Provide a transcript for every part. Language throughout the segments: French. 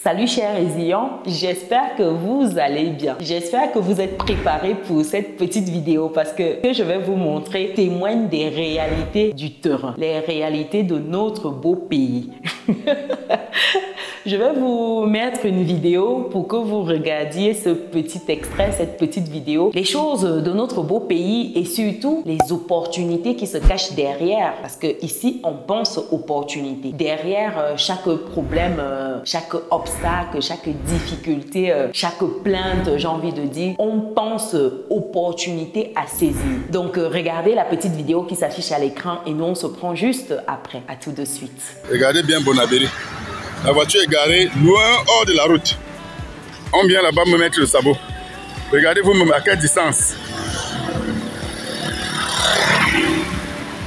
Salut chers résilients, j'espère que vous allez bien. J'espère que vous êtes préparés pour cette petite vidéo parce que ce que je vais vous montrer témoigne des réalités du terrain, les réalités de notre beau pays. Je vais vous mettre une vidéo pour que vous regardiez ce petit extrait, cette petite vidéo, les choses de notre beau pays et surtout les opportunités qui se cachent derrière. Parce que ici, on pense opportunités. Derrière chaque problème, chaque obstacle, chaque difficulté, chaque plainte, j'ai envie de dire, on pense opportunité à saisir. Donc, regardez la petite vidéo qui s'affiche à l'écran et nous, on se prend juste après. À tout de suite. Regardez bien Bonabéry. La voiture est garée loin hors de la route. On vient là-bas me mettre le sabot. Regardez vous-même à quelle distance.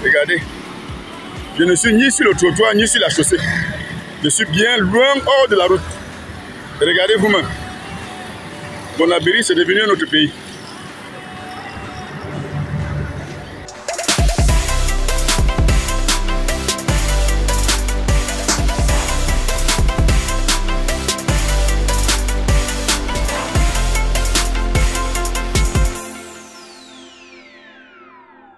Regardez. Je ne suis ni sur le trottoir ni sur la chaussée. Je suis bien loin hors de la route. Regardez vous-même. Bonabéry, c'est devenu un autre pays.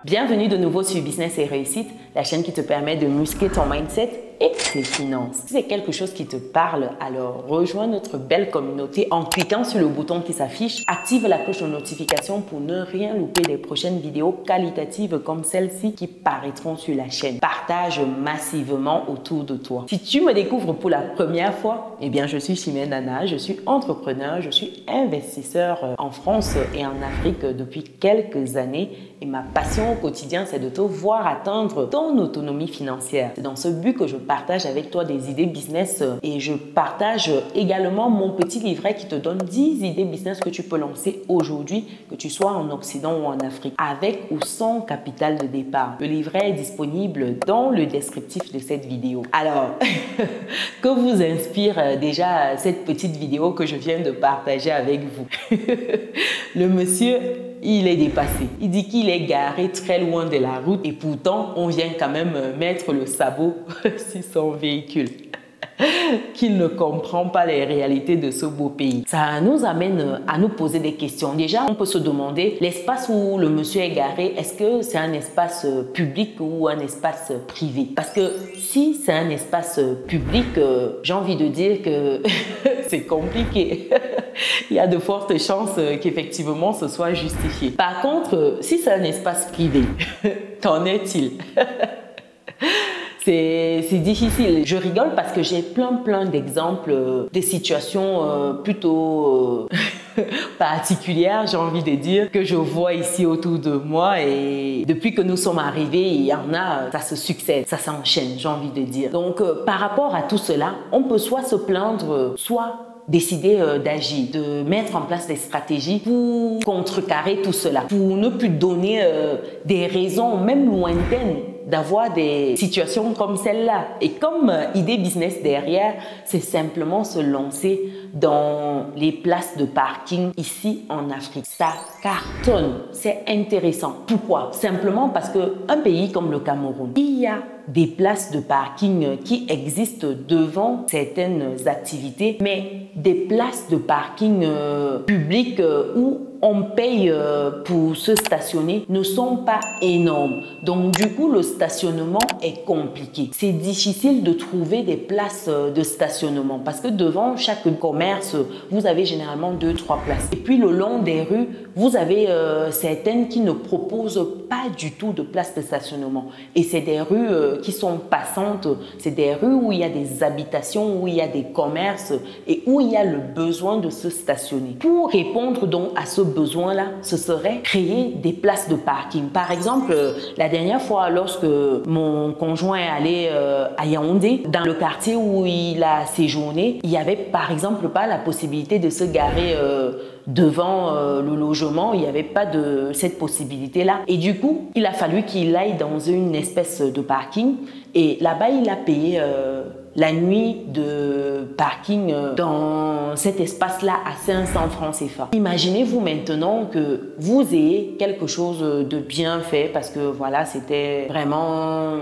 Bienvenue de nouveau sur Business et Réussite, la chaîne qui te permet de muscler ton mindset et tes finances. Si c'est quelque chose qui te parle, alors rejoins notre belle communauté en cliquant sur le bouton qui s'affiche. Active la cloche de notification pour ne rien louper des prochaines vidéos qualitatives comme celle-ci qui paraîtront sur la chaîne. Partage massivement autour de toi. Si tu me découvres pour la première fois, eh bien je suis Chimène Nana, je suis entrepreneur, je suis investisseur en France et en Afrique depuis quelques années et ma passion au quotidien, c'est de te voir atteindre ton autonomie financière. C'est dans ce but que je partage avec toi des idées business et je partage également mon petit livret qui te donne 10 idées business que tu peux lancer aujourd'hui, que tu sois en Occident ou en Afrique, avec ou sans capital de départ. Le livret est disponible dans le descriptif de cette vidéo. Alors, que vous inspire déjà cette petite vidéo que je viens de partager avec vous? Le monsieur, il est dépassé. Il dit qu'il est garé très loin de la route et pourtant, on vient quand même mettre le sabot sur son véhicule. Qu'il ne comprend pas les réalités de ce beau pays. Ça nous amène à nous poser des questions. Déjà, on peut se demander, l'espace où le monsieur est garé, est-ce que c'est un espace public ou un espace privé? Parce que si c'est un espace public, j'ai envie de dire que c'est compliqué. Il y a de fortes chances qu'effectivement ce soit justifié. Par contre, si c'est un espace privé, qu'en est-il? C'est difficile. Je rigole parce que j'ai plein d'exemples, des situations plutôt particulières, j'ai envie de dire, que je vois ici autour de moi. Et depuis que nous sommes arrivés, il y en a, ça se succède, ça s'enchaîne, j'ai envie de dire. Donc, par rapport à tout cela, on peut soit se plaindre, soit décider d'agir, de mettre en place des stratégies pour contrecarrer tout cela, pour ne plus donner des raisons, même lointaines, d'avoir des situations comme celle-là. Et comme idée business derrière, c'est simplement se lancer dans les places de parking ici en Afrique. Ça cartonne, c'est intéressant. Pourquoi? Simplement parce qu'un pays comme le Cameroun, il y a des places de parking qui existent devant certaines activités, mais des places de parking publiques où on paye pour se stationner ne sont pas énormes. Donc du coup, le stationnement est compliqué. C'est difficile de trouver des places de stationnement parce que devant chaque commerce, vous avez généralement 2-3 places. Et puis le long des rues, vous avez certaines qui ne proposent pas du tout de places de stationnement. Et c'est des rues qui sont passantes, c'est des rues où il y a des habitations, où il y a des commerces et où il y a le besoin de se stationner. Pour répondre donc à ce besoin-là, ce serait créer des places de parking. Par exemple, la dernière fois, lorsque mon conjoint est allé à Yaoundé, dans le quartier où il a séjourné, il n'y avait par exemple pas la possibilité de se garer devant le logement, il n'y avait pas de cette possibilité-là. Et du coup, il a fallu qu'il aille dans une espèce de parking et là-bas, il a payé la nuit de parking dans cet espace-là à 500 francs CFA. Imaginez-vous maintenant que vous ayez quelque chose de bien fait parce que voilà, c'était vraiment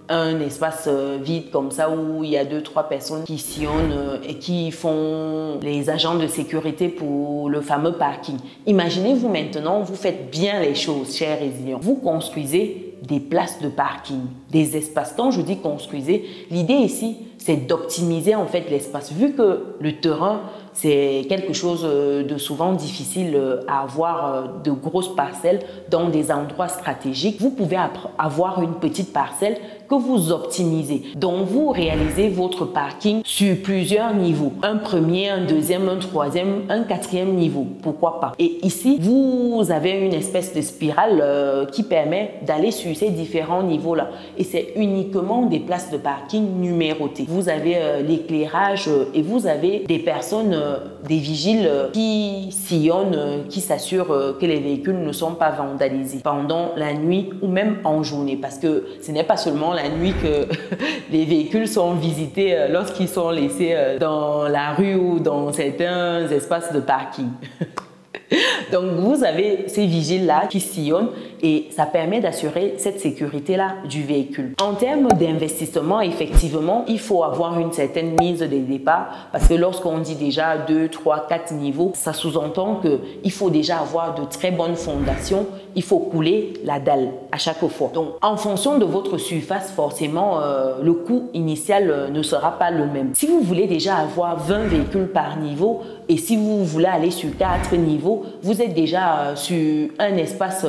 un espace vide comme ça où il y a 2-3 personnes qui sillonnent et qui font les agents de sécurité pour le fameux parking. Imaginez-vous maintenant, vous faites bien les choses, chers résilients. Vous construisez des places de parking, des espaces. Quand je dis construisez, l'idée ici, c'est d'optimiser en fait l'espace. Vu que le terrain, c'est quelque chose de souvent difficile à avoir de grosses parcelles dans des endroits stratégiques, vous pouvez avoir une petite parcelle que vous optimisez. Donc, vous réalisez votre parking sur plusieurs niveaux. Un premier, un deuxième, un troisième, un quatrième niveau. Pourquoi pas? Et ici, vous avez une espèce de spirale qui permet d'aller sur ces différents niveaux-là. Et c'est uniquement des places de parking numérotées. Vous avez l'éclairage et vous avez des personnes, des vigiles qui sillonnent, qui s'assurent que les véhicules ne sont pas vandalisés pendant la nuit ou même en journée. Parce que ce n'est pas seulement la nuit que les véhicules sont visités lorsqu'ils sont laissés dans la rue ou dans certains espaces de parking. Donc, vous avez ces vigiles-là qui sillonnent et ça permet d'assurer cette sécurité-là du véhicule. En termes d'investissement, effectivement, il faut avoir une certaine mise de départ parce que lorsqu'on dit déjà 2, 3, 4 niveaux, ça sous-entend qu'il faut déjà avoir de très bonnes fondations. Il faut couler la dalle à chaque fois. Donc, en fonction de votre surface, forcément, le coût initial ne sera pas le même. Si vous voulez déjà avoir 20 véhicules par niveau et si vous voulez aller sur 4 niveaux, vous êtes déjà sur un espace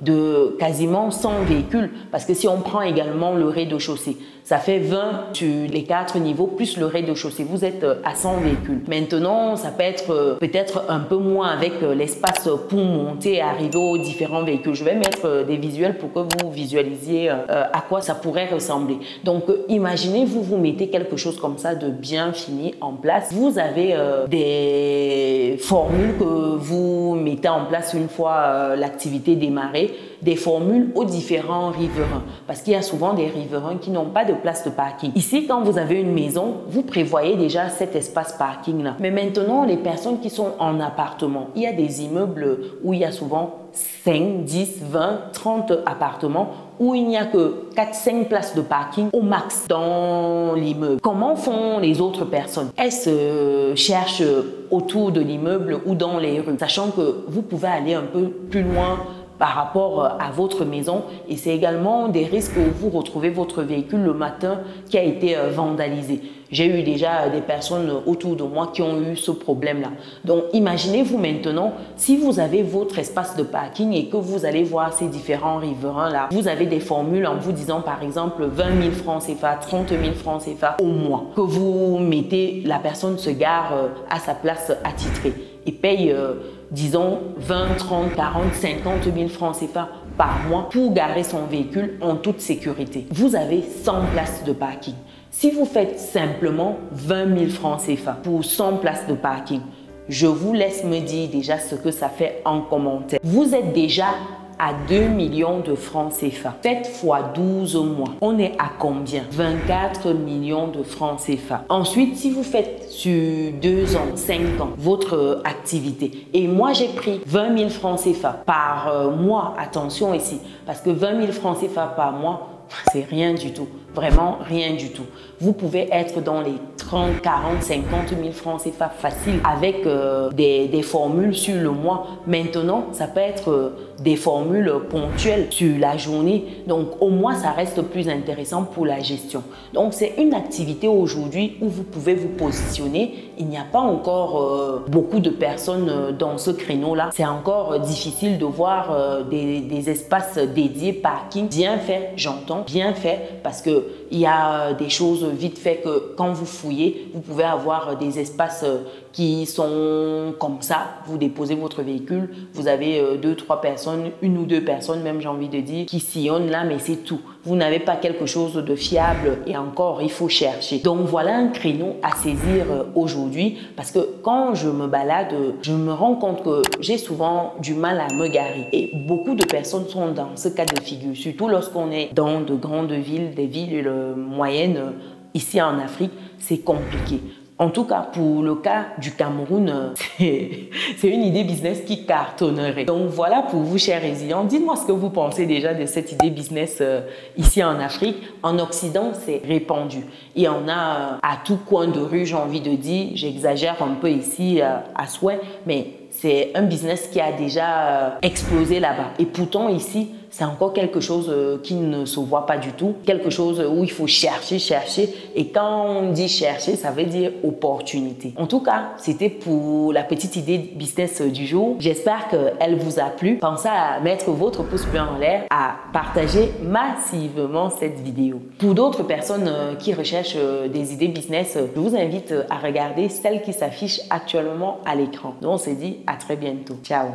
de quasiment 100 véhicules parce que si on prend également le rez-de-chaussée, ça fait 20 sur les 4 niveaux plus le rez-de-chaussée. Vous êtes à 100 véhicules. Maintenant, ça peut être peut-être un peu moins avec l'espace pour monter et arriver aux différents véhicules. Je vais mettre des visuels pour que vous visualisiez à quoi ça pourrait ressembler. Donc, imaginez, vous mettez quelque chose comme ça de bien fini en place. Vous avez des formules que vous mettez en place une fois l'activité démarrée, des formules aux différents riverains. Parce qu'il y a souvent des riverains qui n'ont pas de place de parking. Ici, quand vous avez une maison, vous prévoyez déjà cet espace parking-là. Mais maintenant, les personnes qui sont en appartement, il y a des immeubles où il y a souvent 5, 10, 20, 30 appartements où il n'y a que 4-5 places de parking au max dans l'immeuble. Comment font les autres personnes? Elles se cherchent autour de l'immeuble ou dans les rues, sachant que vous pouvez aller un peu plus loin par rapport à votre maison et c'est également des risques où vous retrouvez votre véhicule le matin qui a été vandalisé. J'ai eu déjà des personnes autour de moi qui ont eu ce problème-là. Donc, imaginez-vous maintenant, si vous avez votre espace de parking et que vous allez voir ces différents riverains-là, vous avez des formules en vous disant par exemple 20 000 francs CFA, 30 000 francs CFA au mois, que vous mettez, la personne se gare à sa place attitrée et paye disons 20, 30, 40, 50 000 francs CFA par mois pour garer son véhicule en toute sécurité. Vous avez 100 places de parking. Si vous faites simplement 20 000 francs CFA pour 100 places de parking, je vous laisse me dire déjà ce que ça fait en commentaire. Vous êtes déjà à 2 millions de francs CFA. Faites fois 12 mois. On est à combien? 24 millions de francs CFA. Ensuite, si vous faites sur 2 ans, 5 ans, votre activité, et moi j'ai pris 20 000 francs CFA par mois, attention ici, parce que 20 000 francs CFA par mois, c'est rien du tout. Vraiment rien du tout. Vous pouvez être dans les 30, 40, 50 000 francs CFA facile avec des formules sur le mois. Maintenant, ça peut être des formules ponctuelles sur la journée. Donc, au mois, ça reste plus intéressant pour la gestion. Donc, c'est une activité aujourd'hui où vous pouvez vous positionner. Il n'y a pas encore beaucoup de personnes dans ce créneau-là. C'est encore difficile de voir des espaces dédiés parking. Bien fait, j'entends, bien fait, parce que il y a des choses vite fait que quand vous fouillez, vous pouvez avoir des espaces qui sont comme ça. Vous déposez votre véhicule, vous avez 2-3 personnes, 1 ou 2 personnes même j'ai envie de dire, qui sillonnent là, mais c'est tout. Vous n'avez pas quelque chose de fiable et encore, il faut chercher. Donc voilà un créneau à saisir aujourd'hui parce que quand je me balade, je me rends compte que j'ai souvent du mal à me garer. Et beaucoup de personnes sont dans ce cas de figure, surtout lorsqu'on est dans de grandes villes, des villes moyennes. ici en Afrique, c'est compliqué. En tout cas, pour le cas du Cameroun, c'est une idée business qui cartonnerait. Donc voilà pour vous, chers résilients. Dites-moi ce que vous pensez déjà de cette idée business ici en Afrique. En Occident, c'est répandu. Il y en a à tout coin de rue, j'ai envie de dire. J'exagère un peu ici à souhait, mais c'est un business qui a déjà explosé là-bas. Et pourtant, ici, c'est encore quelque chose qui ne se voit pas du tout. Quelque chose où il faut chercher, chercher. Et quand on dit chercher, ça veut dire opportunité. En tout cas, c'était pour la petite idée business du jour. J'espère qu'elle vous a plu. Pensez à mettre votre pouce bleu en l'air, à partager massivement cette vidéo. Pour d'autres personnes qui recherchent des idées business, je vous invite à regarder celle qui s'affiche actuellement à l'écran. Donc, on se dit à très bientôt. Ciao!